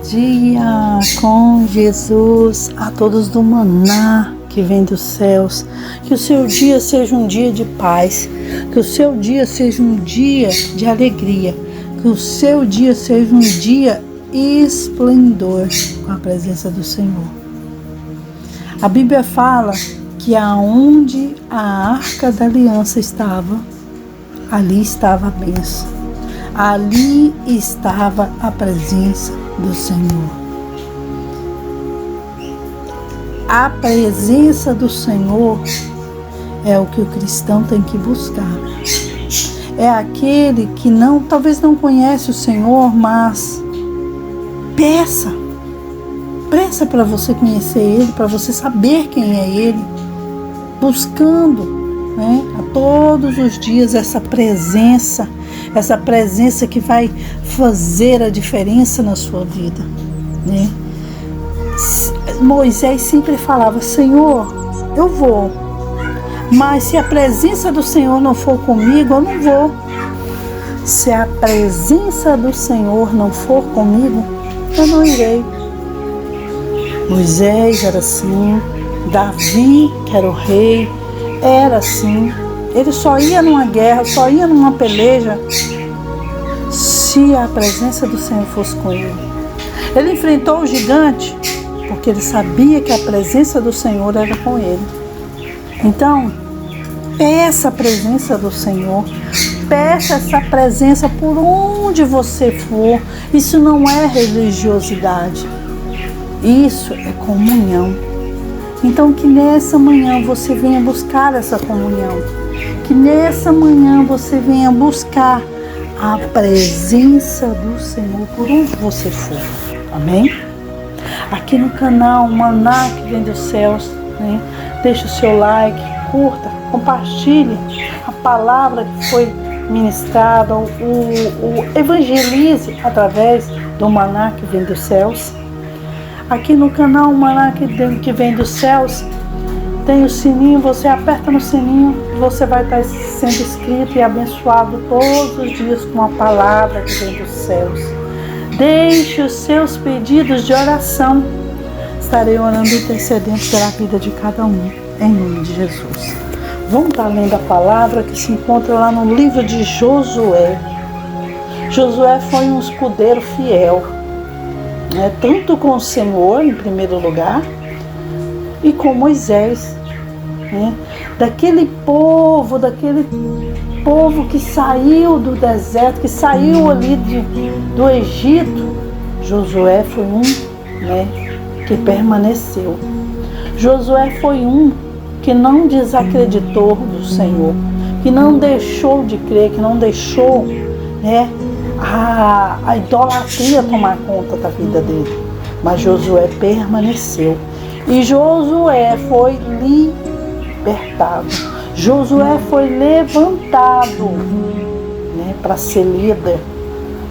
dia com Jesus, a todos do maná que vem dos céus. Que o seu dia seja um dia de paz, que o seu dia seja um dia de alegria, que o seu dia seja um dia esplendor com a presença do Senhor. A Bíblia fala que aonde a arca da aliança estava, ali estava a bênção, ali estava a presença do Senhor. A presença do Senhor é o que o cristão tem que buscar. É aquele que talvez não conhece o Senhor, mas peça para você conhecer Ele, para você saber quem é Ele, buscando, a todos os dias essa presença que vai fazer a diferença na sua vida, Moisés sempre falava: Senhor, eu vou, mas se a presença do Senhor não for comigo, eu não vou. Se a presença do Senhor não for comigo, eu não irei. Moisés era assim, Davi, que era o rei, era assim. Ele só ia numa guerra, só ia numa peleja, se a presença do Senhor fosse com ele. Ele enfrentou o gigante porque ele sabia que a presença do Senhor era com ele. Então, peça a presença do Senhor, peça essa presença por onde você for. Isso não é religiosidade, isso é comunhão. Então, que nessa manhã você venha buscar essa comunhão, que nessa manhã você venha buscar a presença do Senhor por onde você for. Amém? Aqui no canal Maná que vem dos céus, deixa o seu like, curta, compartilhe a palavra que foi ministrada, evangelize através do Maná que vem dos céus. Aqui no canal Maná que vem dos céus, tem o sininho, você aperta no sininho, você vai estar sendo inscrito e abençoado todos os dias com a palavra que vem dos céus. Deixe os seus pedidos de oração. Estarei orando e intercedendo pela vida de cada um, em nome de Jesus. Vamos estar lendo a palavra que se encontra lá no livro de Josué. Josué foi um escudeiro fiel, tanto com o Senhor, em primeiro lugar, e com Moisés, daquele povo que saiu do deserto, que saiu ali do Egito. Josué foi um que permaneceu. Josué foi um que não desacreditou do Senhor, que não deixou de crer, que não deixou a idolatria tomar conta da vida dele. Mas Josué permaneceu. E Josué foi libertado. Josué foi levantado para ser líder,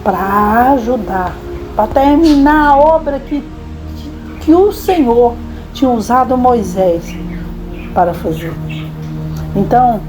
para ajudar, para terminar a obra que o Senhor tinha usado Moisés para fazer. Então,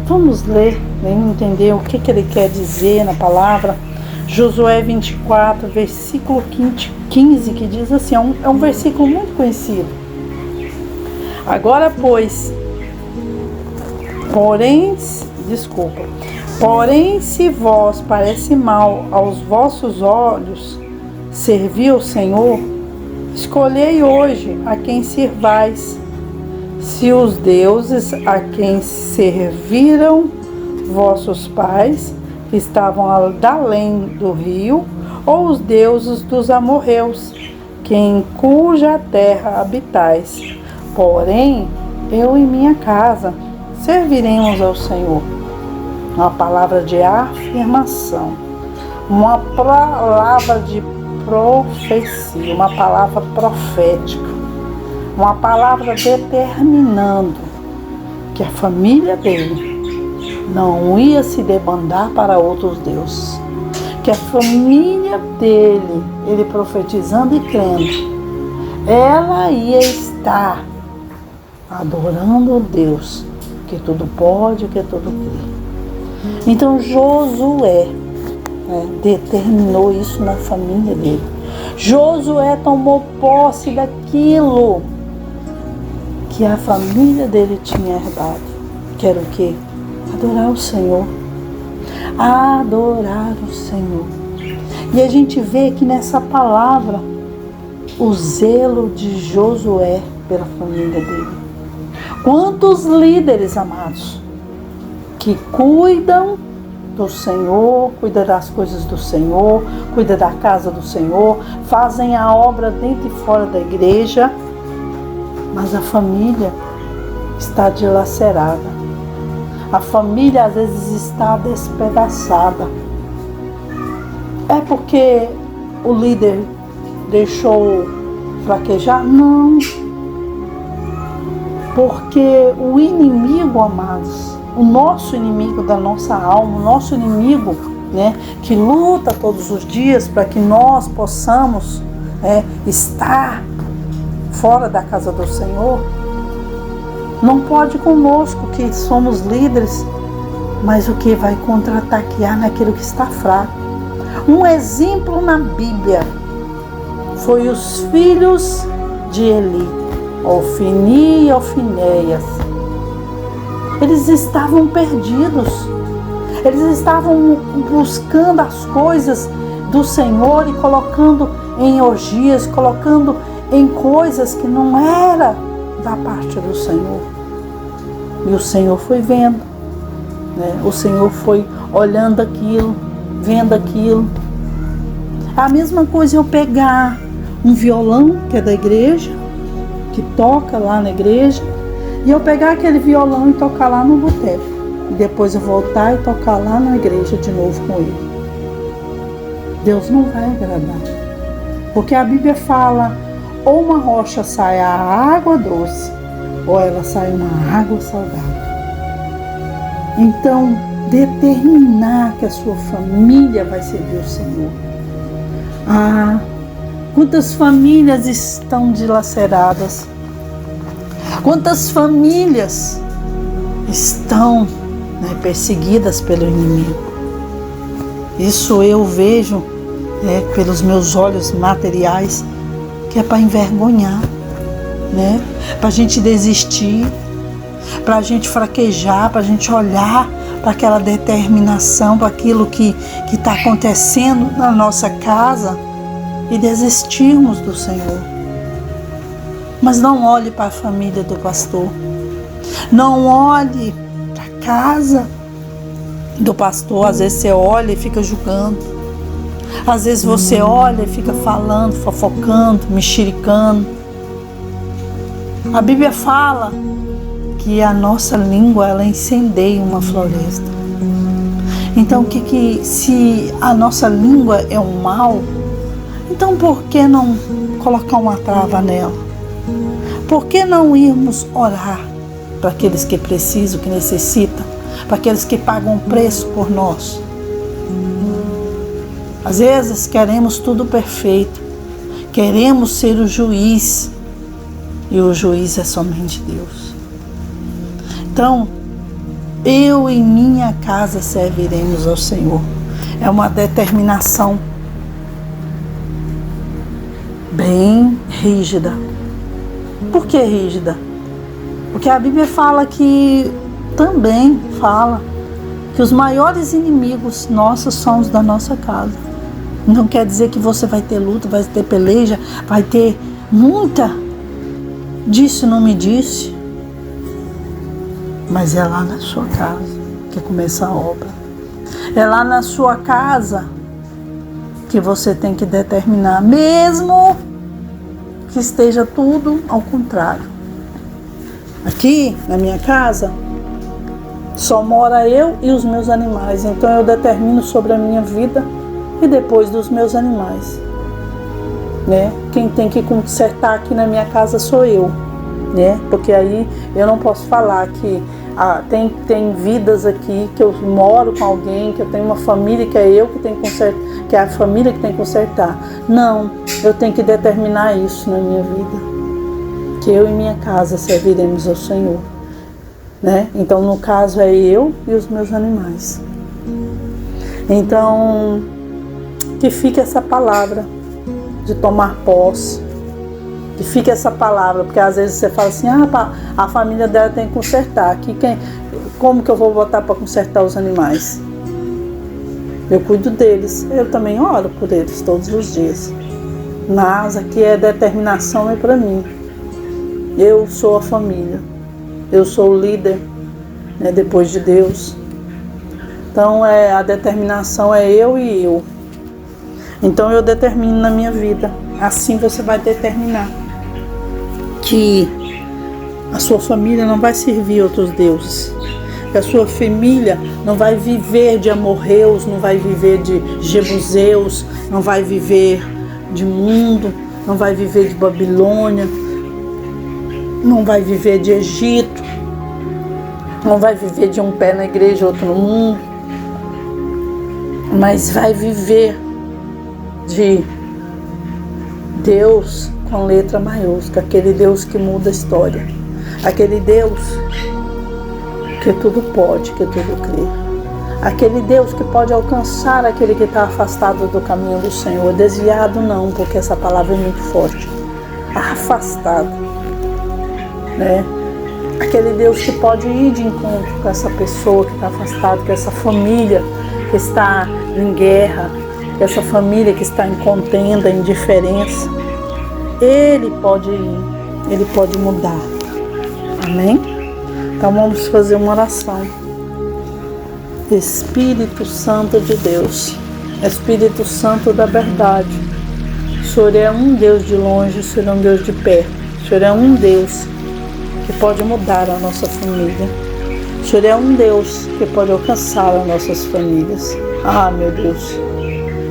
vamos ler, entender o que ele quer dizer na palavra. Josué 24, versículo 15, que diz assim, é um versículo muito conhecido. Agora, porém, se vos parece mal aos vossos olhos servir ao Senhor, escolhei hoje a quem sirvais, se os deuses a quem serviram vossos pais, que estavam além do rio, ou os deuses dos amorreus, em cuja terra habitais. Porém, eu e minha casa serviremos ao Senhor. Uma palavra de afirmação, uma palavra de profecia, uma palavra profética, uma palavra determinando que a família dele não ia se debandar para outros deuses, que a família dele, ele profetizando e crendo, ela ia estar adorando o Deus que tudo pode, que tudo crê. Então Josué determinou isso na família dele. Josué tomou posse daquilo que a família dele tinha herdado. Que era o quê? Adorar o Senhor. Adorar o Senhor. E a gente vê aqui nessa palavra o zelo de Josué pela família dele. Quantos líderes, amados, que cuidam do Senhor, cuidam das coisas do Senhor, cuidam da casa do Senhor, fazem a obra dentro e fora da igreja, mas a família está dilacerada. A família às vezes está despedaçada. É porque o líder deixou fraquejar? Não. Porque o inimigo, amados, o nosso inimigo da nossa alma, o nosso inimigo, né, que luta todos os dias para que nós possamos estar fora da casa do Senhor, não pode conosco que somos líderes, mas o que vai contra-ataquear naquilo que está fraco. Um exemplo na Bíblia foi os filhos de Eli, Ofni e Ofinéias. Eles estavam perdidos. Eles estavam buscando as coisas do Senhor e colocando em orgias, colocando em coisas que não era da parte do Senhor. E o Senhor foi vendo, né? O Senhor foi olhando aquilo, vendo aquilo. A mesma coisa eu pegar um violão que é da igreja, que toca lá na igreja, e eu pegar aquele violão e tocar lá no boteco. E depois eu voltar e tocar lá na igreja de novo com ele. Deus não vai agradar. Porque a Bíblia fala, ou uma rocha sai a água doce, ou ela sai uma água salgada. Então, determinar que a sua família vai servir o Senhor. Quantas famílias estão dilaceradas? Quantas famílias estão perseguidas pelo inimigo? Isso eu vejo pelos meus olhos materiais, que é para envergonhar, para a gente desistir, para a gente fraquejar, para a gente olhar para aquela determinação, para aquilo que está acontecendo na nossa casa e desistirmos do Senhor. Mas não olhe para a família do pastor, não olhe para a casa do pastor. Às vezes você olha e fica julgando, às vezes você olha e fica falando, fofocando, mexericando. A Bíblia fala que a nossa língua, ela incendeia uma floresta. Então, se a nossa língua é um mal, então por que não colocar uma trava nela? Por que não irmos orar para aqueles que precisam, que necessitam, para aqueles que pagam preço por nós? Às vezes queremos tudo perfeito, queremos ser o juiz, e o juiz é somente Deus. Então, eu e minha casa serviremos ao Senhor. É uma determinação bem rígida. Por que rígida? Porque a Bíblia fala que, também fala, que os maiores inimigos nossos são os da nossa casa. Não quer dizer que você vai ter luta, vai ter peleja, vai ter muita disse não me disse. Mas é lá na sua casa que começa a obra. É lá na sua casa que você tem que determinar, mesmo que esteja tudo ao contrário. Aqui na minha casa só mora eu e os meus animais, então eu determino sobre a minha vida e depois dos meus animais, Quem tem que consertar aqui na minha casa sou eu, Porque aí eu não posso falar que tem vidas aqui que eu moro com alguém, que eu tenho uma família que é eu que tenho que consertar, que é a família que tem que consertar. Não, eu tenho que determinar isso na minha vida, que eu e minha casa serviremos ao Senhor, Então no caso é eu e os meus animais. Então que fique essa palavra de tomar posse. Que fique essa palavra, porque às vezes você fala assim, a família dela tem que consertar. Aqui como que eu vou botar para consertar os animais? Eu cuido deles, eu também oro por eles todos os dias. Mas aqui determinação é para mim. Eu sou a família, eu sou o líder, né, depois de Deus. Então a determinação é eu e eu. Então eu determino na minha vida. Assim você vai determinar que a sua família não vai servir outros deuses. Que a sua família não vai viver de amorreus, não vai viver de jebuseus, não vai viver de mundo, não vai viver de Babilônia, não vai viver de Egito, não vai viver de um pé na igreja, outro no mundo, mas vai viver de Deus com letra maiúscula, aquele Deus que muda a história, aquele Deus que tudo pode, que tudo crê, aquele Deus que pode alcançar aquele que está afastado do caminho do Senhor, desviado não, porque essa palavra é muito forte, afastado, né? Aquele Deus que pode ir de encontro com essa pessoa que está afastada, com essa família que está em guerra, com essa família que está em contenda, em diferença. Ele pode ir, Ele pode mudar. Amém? Então vamos fazer uma oração. Espírito Santo de Deus, Espírito Santo da verdade, o Senhor é um Deus de longe, o Senhor é um Deus de perto, o Senhor é um Deus que pode mudar a nossa família. O Senhor é um Deus que pode alcançar as nossas famílias. Ah, meu Deus,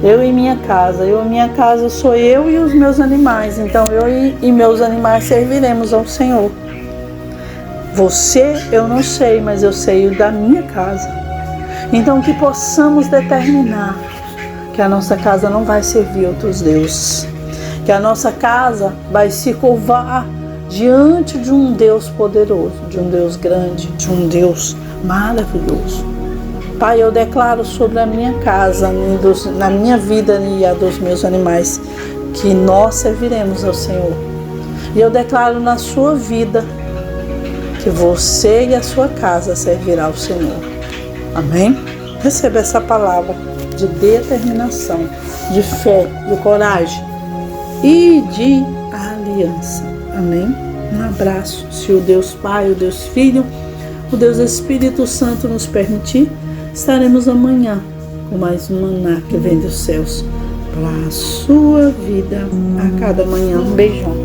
eu e minha casa sou eu e os meus animais, então eu e meus animais serviremos ao Senhor. Você, eu não sei, mas eu sei o da minha casa. Então que possamos determinar que a nossa casa não vai servir outros deuses, que a nossa casa vai se curvar diante de um Deus poderoso, de um Deus grande, de um Deus maravilhoso. Pai, eu declaro sobre a minha casa, na minha vida e a dos meus animais, que nós serviremos ao Senhor. E eu declaro na sua vida que você e a sua casa servirá ao Senhor. Amém? Receba essa palavra de determinação, de fé, de coragem e de aliança. Amém? Um abraço. Se o Deus Pai, o Deus Filho, o Deus Espírito Santo nos permitir, estaremos amanhã com mais um maná que vem dos céus para a sua vida a cada manhã. Um beijão.